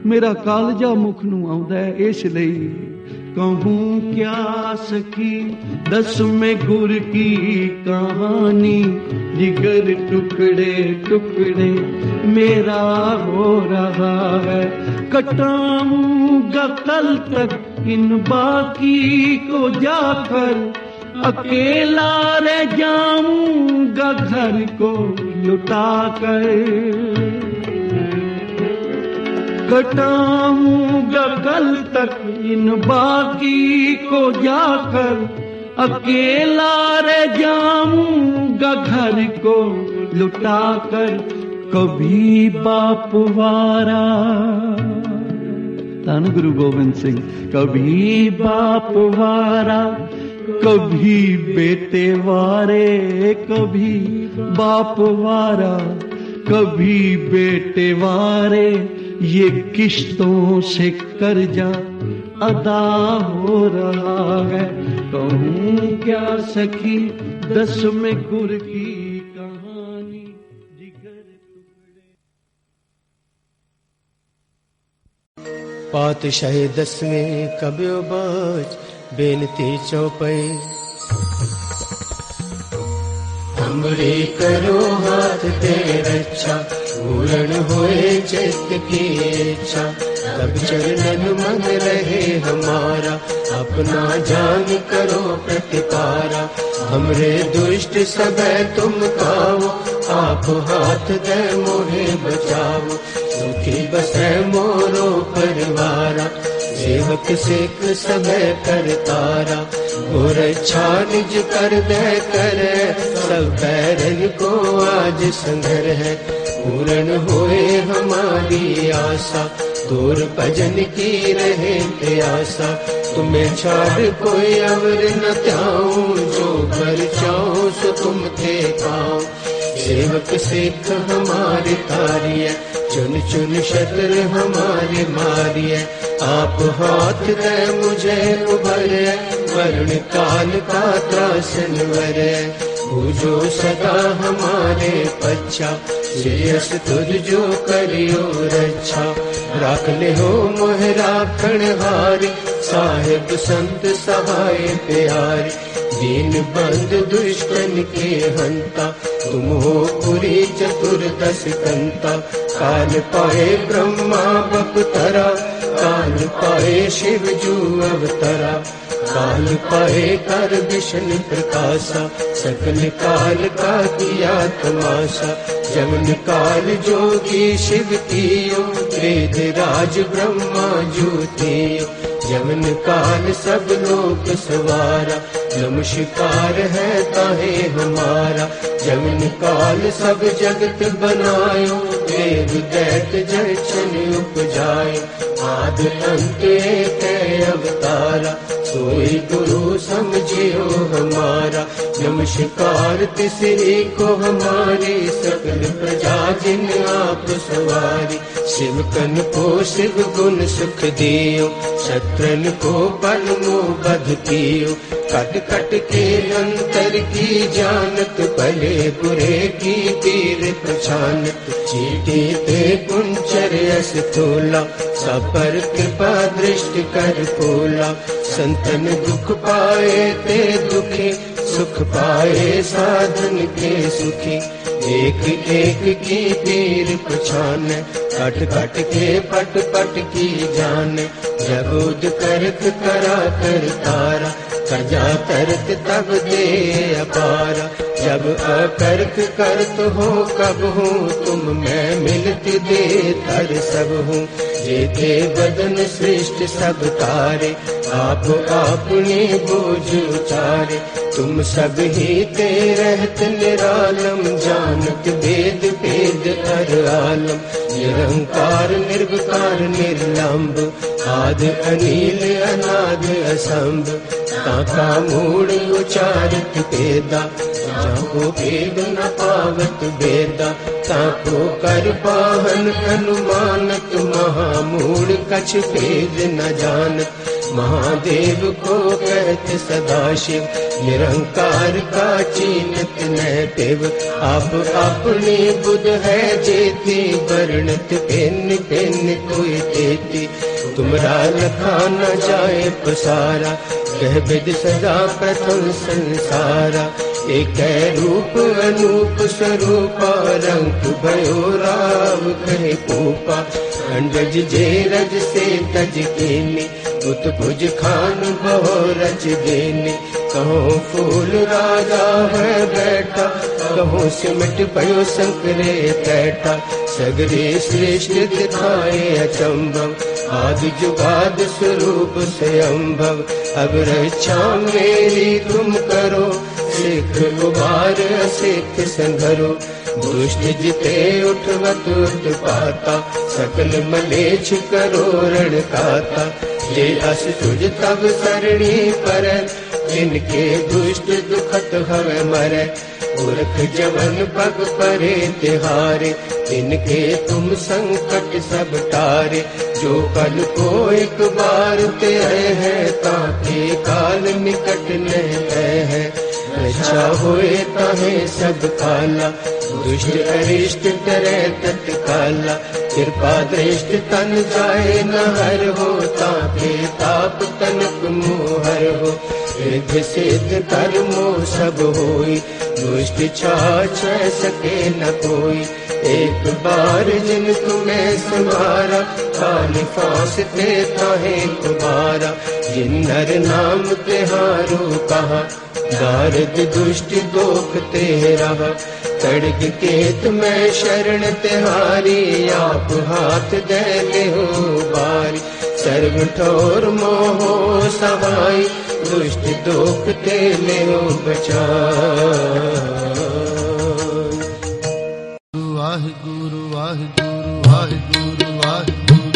मेरा कालजा मुख नू आउंदा है, इसलिए कहूं क्या सखी दस में गुर की कहानी, जिगर टुकड़े टुकड़े मेरा हो रहा है, कटाऊंगा कल तक इन बाकी को जाकर, अकेला रह जाऊंगा घर को लुटा कर, कटाऊंगा कल तक इन बाकी को जाकर, अकेला रह जाऊंगा घर को लुटा कर, कभी बाप वारा, धन गुरु गोविंद सिंह, कभी बाप वारा कभी बेटे वारे, कभी बाप वारा कभी बेटे वारे, ये किश्तों से कर्जा अदा हो रहा है, कहूं क्या सखी दस में गुर की कहानी, जिगर टुकड़े। पातशाही 10वें कब्यो बच बेनती चौपई, हमरे करो हाथ दे रक्षा, पूर्ण होए चित्त की इच्छा, तब चरणन मन रहे हमारा, अपना जान करो प्रतिपारा, हमरे दुष्ट सब तुम काओ, आप हाथ दे मोहे बचाओ, सुखी बसे मोरो परिवारा, सेवक सिख सब कर तारा, और अच्छा निज कर दे करे, सब बैरन को आज संघर है, पूर्ण होए हमारी आशा, तोर भजन की रहे प्यासा, तुम्हें छाड़ कोई अवर न त्याऊं, जो कर चाहूं सो तुम थे पाऊं, सेवक सिख हमारे तारिय, चुन चुन शत्रु हमारे मारिय, आप हाथ दे मुझे उभरे, वर्ण काल का त्रासन वरे, पूजो सदा हमारे पच्छा, श्रेयस तुझ जो करियो रक्षा, राख ले हो मोह राखण हारी, साहिब संत सहाय प्यारी, दीन बंद दुष्टन के हंता, तुम हो पुरी चतुर्दश कंता, काल पाए ब्रह्मा बपतरा, काल पाए शिव जू अवतरा, काल पाए कर विष्णु प्रकाशा, सकल काल का किया तमाशा, जमन काल जोगी शिव कियो, वेद राज ब्रह्मा ज्योतियो, जवन काल सब लोक सवारा, नमस्कार है ताहे हमारा। जवन काल सब जगत बनायो, देव दैत जयचन उपजाए। आद अंत एक अवतारा, सोई गुरु समझियो हमारा। नमस्कार तिसरी को हमारी, सकल प्रजा जिन आप सवारी। शिव कन को शिव गुण सुख दियो, शत्रन को परमो बध कियो। कट कट के अंतर की जानत, भले बुरे की तीर पहचानत। चीटी पे कुंचर यस तोला, सब पर कृपा दृष्टि कर खोला। संतन दुख पाए ते दुखी, सुख पाए साधन के सुखी। एक एक की पीर पहचान, कट कट के पट पट की जान। जब उद करत करा कर तारा, करजा करत तब दे अपारा। जब अकर्क करत हो कब हूँ, तुम मैं मिलत दे तर सब हूँ। जेते बदन सृष्टि सब तारे, आप अपने बोझ उचारे। तुम सब ही ते रहत निरालम, जानत वेद वेद हर आलम। निरंकार निर्विकार निर्लंब, आद अनील अनाद असंभ। ताका मूड उचारित पेदा, जाको भेद न पावत वेदा। ताको कर पाहन अनुमानत, महामूड कछ भेद न जानत। महादेव को कहते सदाशिव, निरंकार का चीनत न पेव। आप अपनी बुध है जेती, वर्णत भिन्न भिन्न कोई देती। तुमरा लखा न जाए पसारा, कह विद सदा प्रथम संसारा। एक रूप अनूप स्वरूपा, रंग भयो राव कहे पूपा। अंडज जे रज से तज कीनी, उत भुज खान बहु रच देने। कहो फूल राजा है बैठा, कहो सिमट भयो शंकरे बैठा। सगरे श्रेष्ठ दिखाए अचंभव, आदि जुगाद स्वरूप स्वयंभव। अब रक्षा मेरी तुम करो, सिख उबार सिख संघरो। दुष्ट जिते उठवत उत्पाता, सकल मलेच्छ करो रण खाता। जे अस तुझ तब सरणी पर, इनके दुष्ट दुखत हवे मरे। मूर्ख जवन पग परे तिहारे, इनके तुम संकट सब टारे। जो कल को एक बार ते है, ताके काल निकट न है। रक्षा होए ताहे सब काला, दुष्ट अरिष्ट करे तत्काला। कृपा दृष्टि तन जाए न हर हो, ताके ताप तनक मोहर हो। रिद्ध सिद्ध कर्मो सब होई, दुष्ट छाछ सके न कोई। एक बार जिन तुम्हें संभारा, काल फांस ते ताहे कुमारा। जिन नर नाम तिहारो कहा, दारद दुष्ट दोख ते रहा। खड़ग केत में शरण तिहारी, आप हाथ दे ले हो बारी। सर्व ठोर मोहो सहाय, दुष्ट दोख ते ले हो बचाई। वाहिगुरु वाहिगुरु वाहिगुरु वाहिगुरु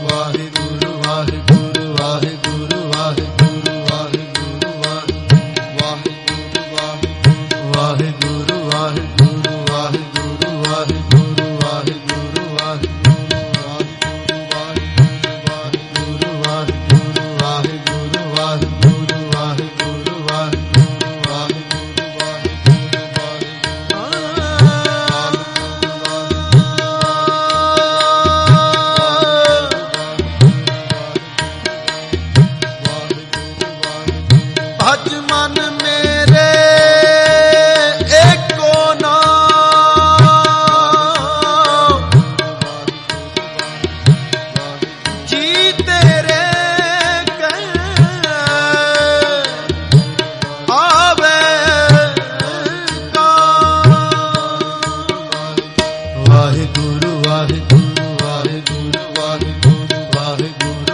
वाहिगुरु वाहिगुरु वाहिगुरु वाहिगुरु वाहिगुरु वाहिगुरु वाहिगुरु वाहिगुरु वाहिगुरु वाहिगुरु वाहिगुरु भज मन मेरे एको नाम, जी तेरे आवे वाहिगुरु वाहिगुरु वाहिगुरु वाहिगुरु वाहिगुरु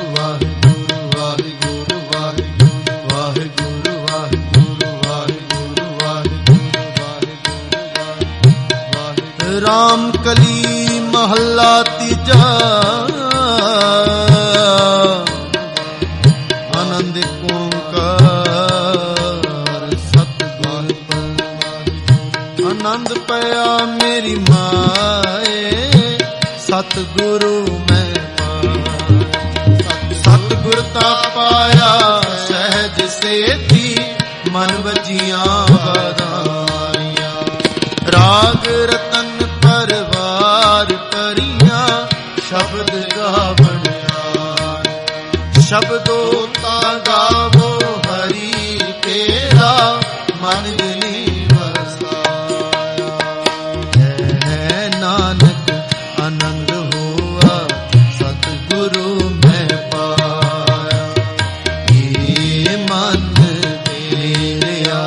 ਦੋਤਾ ਪਾਇਆ ਸਹਿਜ ਸੇਤੀ ਮਨ ਵਜੀਆਂ ਵਧਾਈਆਂ। ਰਾਗ ਰਤਨ ਪਰਵਾਰ ਪਰੀਆਂ ਸ਼ਬਦ ਗਾਵਣਿਆ। ਸ਼ਬਦੋ ਤਾ ਗਾਵੋ ਹਰੀ ਤੇਰਾ ਮਨ ਜਨੀ ਵਸਾਇਆ। ਹੈ ਨਾਨਕ ਆਨੰਦ ਹੋਆ ਸਤਿਗੁਰੂ ਮੈਂ ਪਾਇਆ। ਇਹ ਮਨ ਮੇਰਿਆ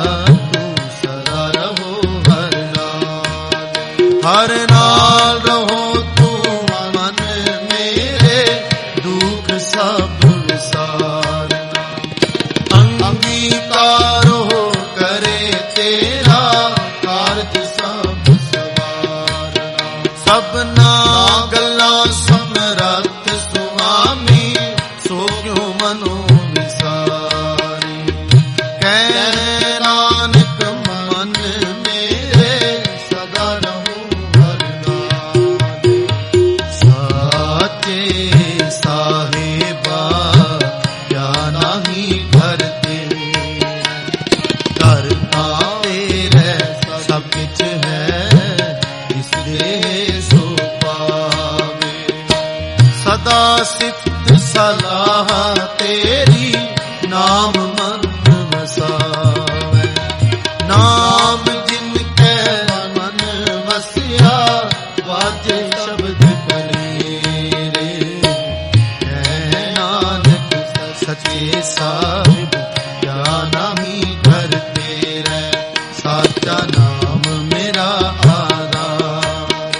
ਤੂੰ ਸਦਾ ਰਹੋ ਹਰ ਨਾਲ। ਹਰ ਨਾਲ ਰਹੋ ਤੂੰ ਮਨ ਮੇਰੇ ਦੁੱਖ ਸਭ ਵਿਸਾਰ। ਅੰਗੀਕਾਰੋ ਕਰੇ ਤੇਰਾ ਕਾਰਜ ਸਭ ਸਵਾਰਨਾ। ਸਭਨਾ ਗੱਲਾਂ ਸਮਰੱਥ ਸੁਆਮੀ ਸੋ ਕਿਉ ਮਨੋ ਵਿਸਾਰੀ। ਕਹਿ ਨਾਨਕ ਮਨ ਮੇਰੇ ਸਦਾ ਰਹੋ ਹਰ ਨਾਲ। ਸਾਚੇ ਸਾਹਿਬਾ ਕਿਆ ਨਾਹੀ ਘਰ ਤੇਰੇ। ਘਰ ਤੇਰੇ ਸਭ ਕਿਛ ਹੈ ਇਸ ਦੇ ਸੋ ਪਾਵੇ। ਸਦਾ ਸਿਫਤ ਸਲਾਹ ਤੇਰੀ ਨਾਮ ਮਨ ਵਸਾਵੇ। ਨਾਮ ਜਿਨ ਕੈ ਮਨ ਵਸਿਆ ਵਾਜੇ ਸ਼ਬਦ ਕਲੀਰੇ। ਕਹਿ ਨਾਨਕ ਸੱਚੇ ਸਾਹਿਬ ਕਿਆ ਨਾਹੀ ਘਰ ਤੇਰੇ। ਸਾਚਾ ਨਾਮ ਮੇਰਾ ਆਧਾਰ।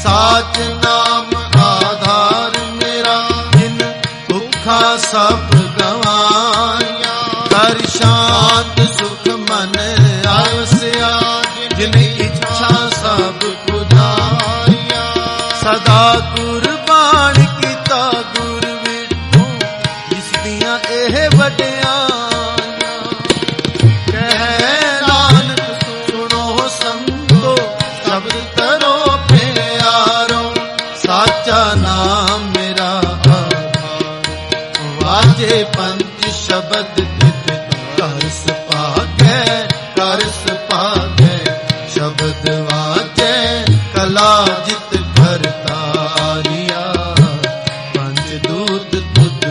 ਸਾਚ ਨਾਮ ਆਧਾਰ ਮੇਰਾ ਜਿਨ ਭੁੱਖਾ ਸਭ ਗਵਾਇਆ। ਹਰ ਸ਼ਾਂਤ ਸੁਖ ਮਨ ਆਵਸਿਆ ਜਿਨ ਇੱਛਾ ਸਭ ਪੁਜਾਇਆ। ਸਦਾ ਕੁਰਬਾਨ ਕੀਤਾ ਗੁਰ ਵਿਟੂ ਜਿਸ ਦੀਆਂ ਇਹ ਵਡਿਆਈਆਂ। ਕਹਿ ਨਾਨਕ ਸੁਣੋ ਸੰਤੋ ਸ਼ਬਦ ਕਰੋ ਪਿਆਰੋ। ਸਾਚਾ ਨਾਮ ਮੇਰਾ ਆਧਾਰ। ਵਾਜੇ ਪੰਜ ਸ਼ਬਦ ਤਿਤ ਘਰ ਸੁਭਾਗੈ ਘਰ ਸੁਭਾਗੈ। ਸ਼ਬਦ ਵਾਜੈ ਕਲਾ ਜਿਤ ਘਰ ਤਾਰਿਆ। ਪੰਜ ਦੂਤ ਤੁਧ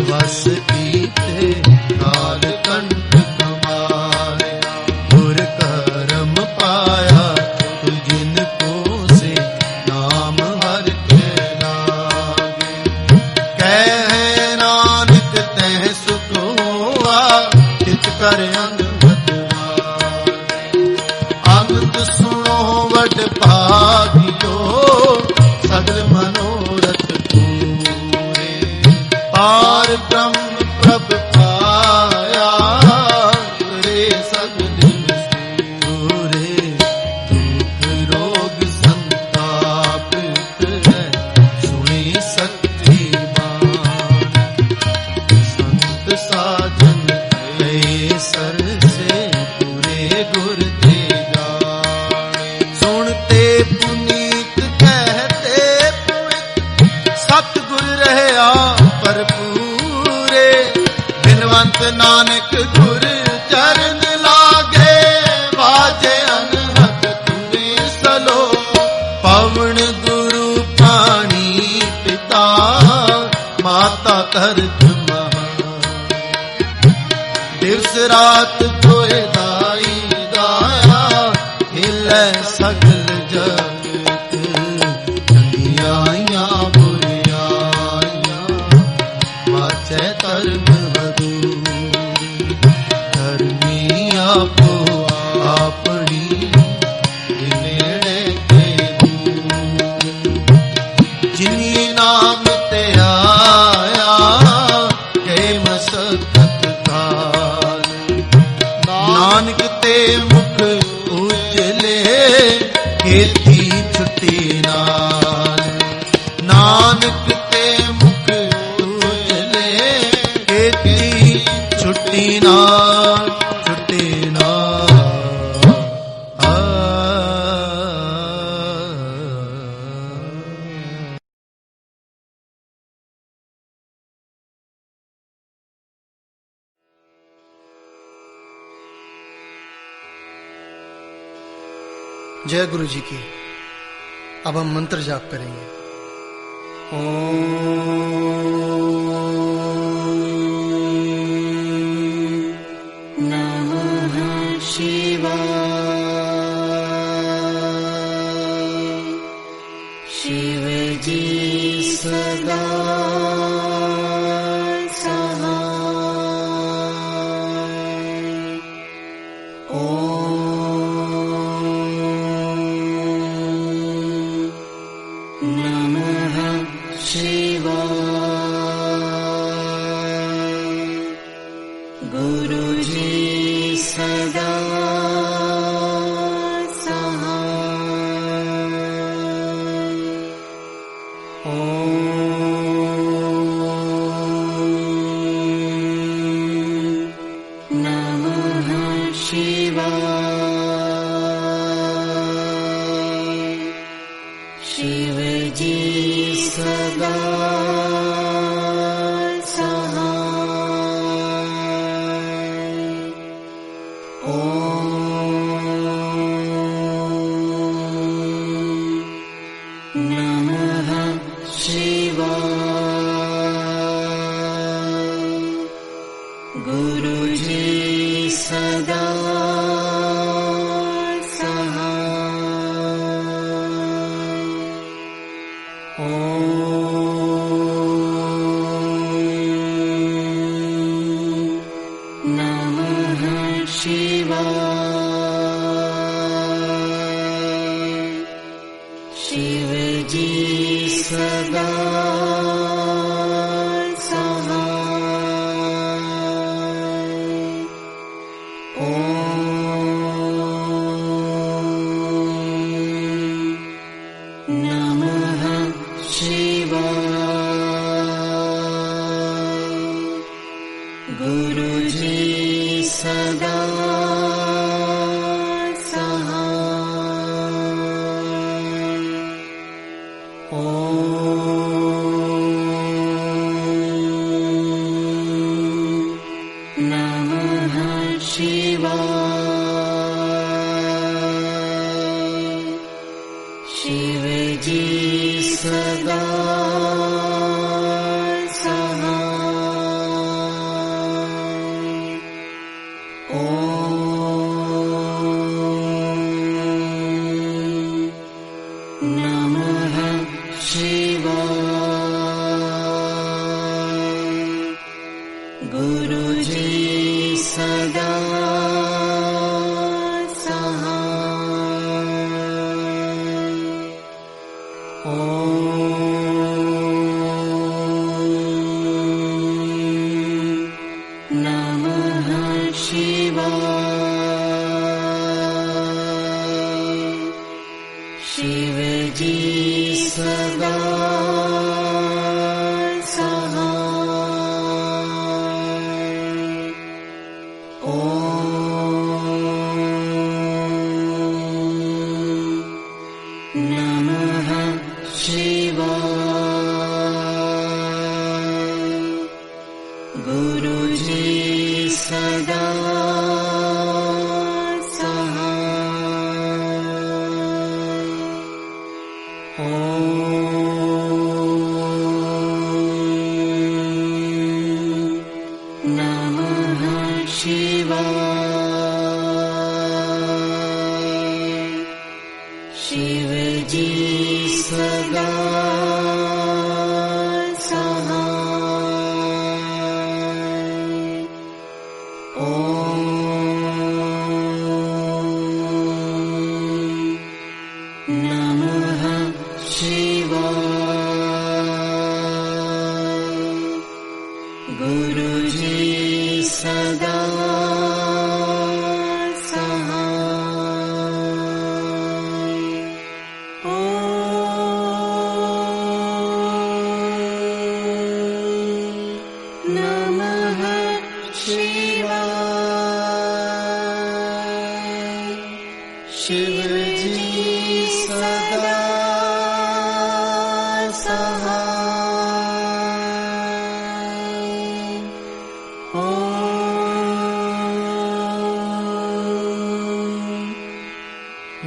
ਵਸ ਕੀਤੇ ਕਾਲ ਕੰਠ ਕਮਾਇਆ। ਗੁਰ ਕਰਮ ਪਾਇਆ ਤੂ ਜਿਨ ਕੋ ਸੇ ਨਾਮ ਹਰ ਕੇ ਲਾਗੇ। ਕਹਿ ਨਾਨਕ ਤੈ ਸੁਖ ਹੋਆ ਤਿਤ ਕਰ ਅੰਗ ਅੰਗਤ ਸੁਣੋ ਵਡ ਭਾਗਿਓ ਸਗਲ ਮਨੋਰਥ ਪੂਰੇ। ਪਾਰ ਬ੍ਰਹਮ ਪ੍ਰਭ ਪਾਇਆ ਰੇ ਸਗਲ ਸੂਰੇ। ਦੁਖ ਰੋਗ ਸੰਤਾਪ ਹੈ ਸੁਣੀ ਸੱਚੀ ਬਾਣੀ। ਸੰਤ ਸਾਜਨ ਲਏ ਸਰ ਸੇ ਪੂਰੇ ਗੁਰ ਤੇ ਜਾਣੇ। ਸੁਣਤੇ ਪੁਨੀਤ ਕਹਤੇ ਪਵਿੱਤ ਸਤਿਗੁਰ ਰਹਿਆ ਭਰਪੂਰੇ। ਬਿਨਵੰਤ ਨਾਨਕ ਗੁਰ ਚਰਨ ਲਾਗੇ ਵਾਜੇ ਅਨਹਦ ਤੁਮੇ ਸਲੋ। ਪਵਨ ਗੁਰੂ ਪਾਣੀ ਪਿਤਾ ਮਾਤਾ ਧਰਤ ਮਹਾ। ਦਿਵਸ ਰਾਤ ਧੋਏ ਦਾਈ ਦਾਇਆ ਹਿਲੈ ਸਗਲ ਜਗਤ। ਚੰਗਿਆਈਆਂ ਬੁਰਿਆਈਆਂ ਵਾਚੈ ਧਰਮ ਹਦੂਰ। ਧਰਮੀ ਆਪੋ ਆਪਣੀ ਨੇੜੇ ਕੇ ਦੂਰ। ਜਿਨੀ ਨਾਮ ਤੇ ਆਇਆ ਕੇ ਮਸਕਤ ਕਾਲ। ਨਾਨਕ ਤੇ ਮੁਖ ਉਜਲੇ ਖੇਤੀ ਛੁੱਟੀ ਨਾਲ। ਨਾਨਕ ਤੇ ਮੁਖ ਉਜਲੇ ਖੇਤੀ ਛੁੱਟੀ ਨਾਲ ਛੁੱਟੀ ਨਾਲ। जय गुरु जी की। अब हम मंत्र जाप करेंगे। नमः शिवाय। शिव जी सदा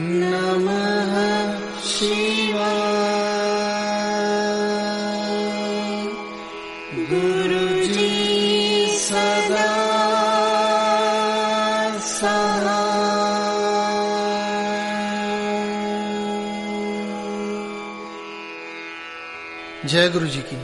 नमः गुरु जी सदा जय गुरु जी की।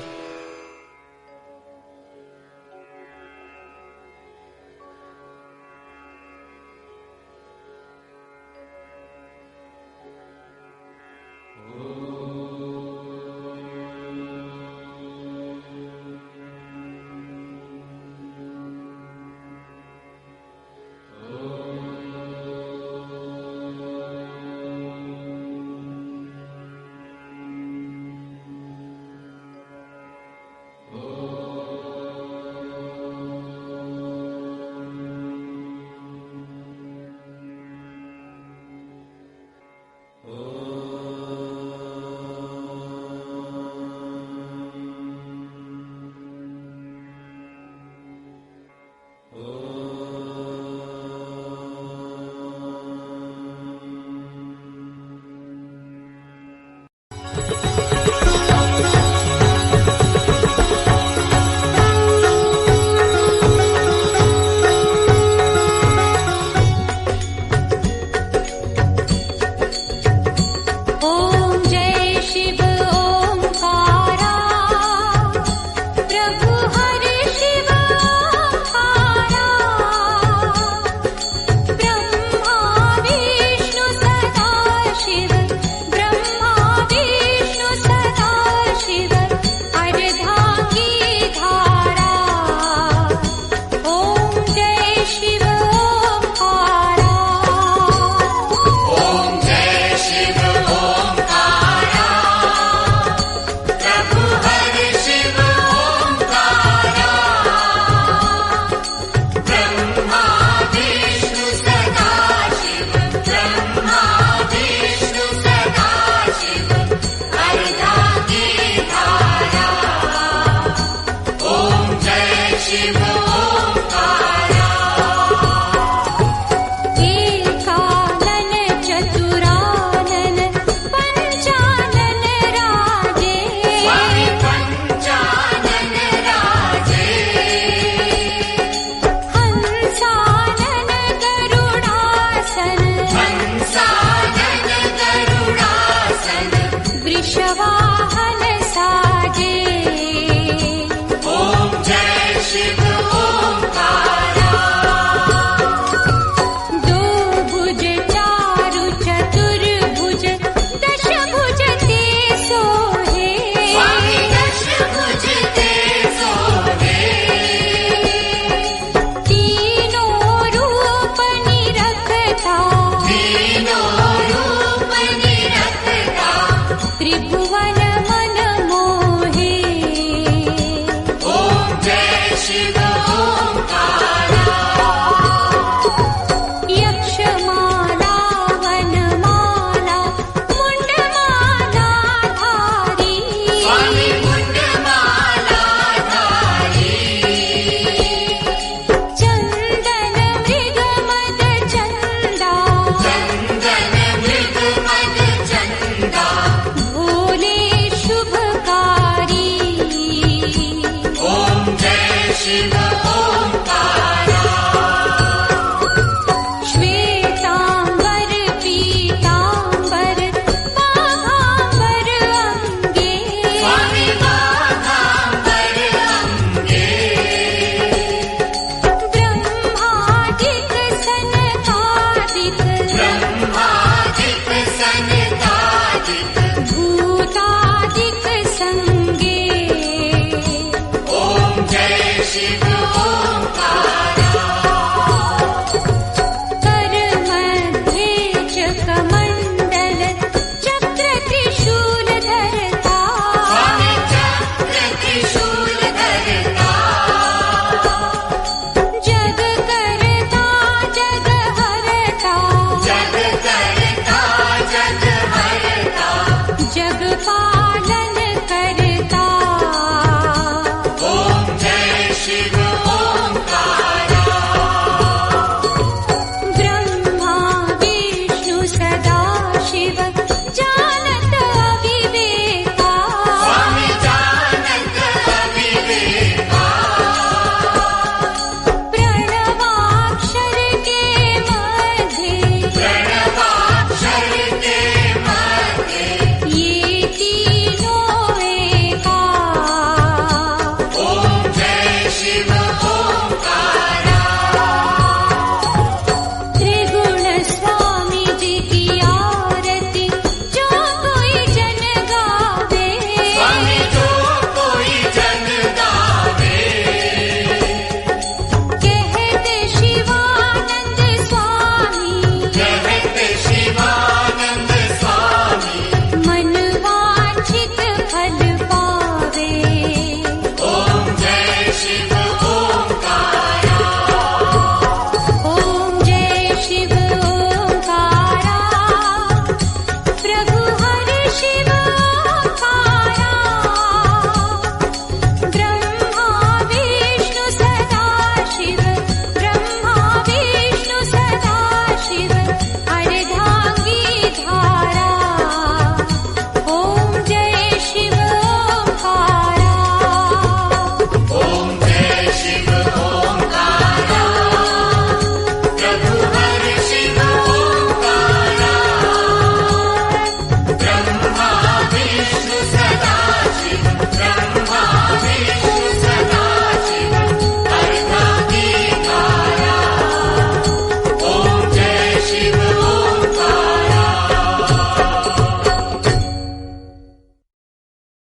Shiva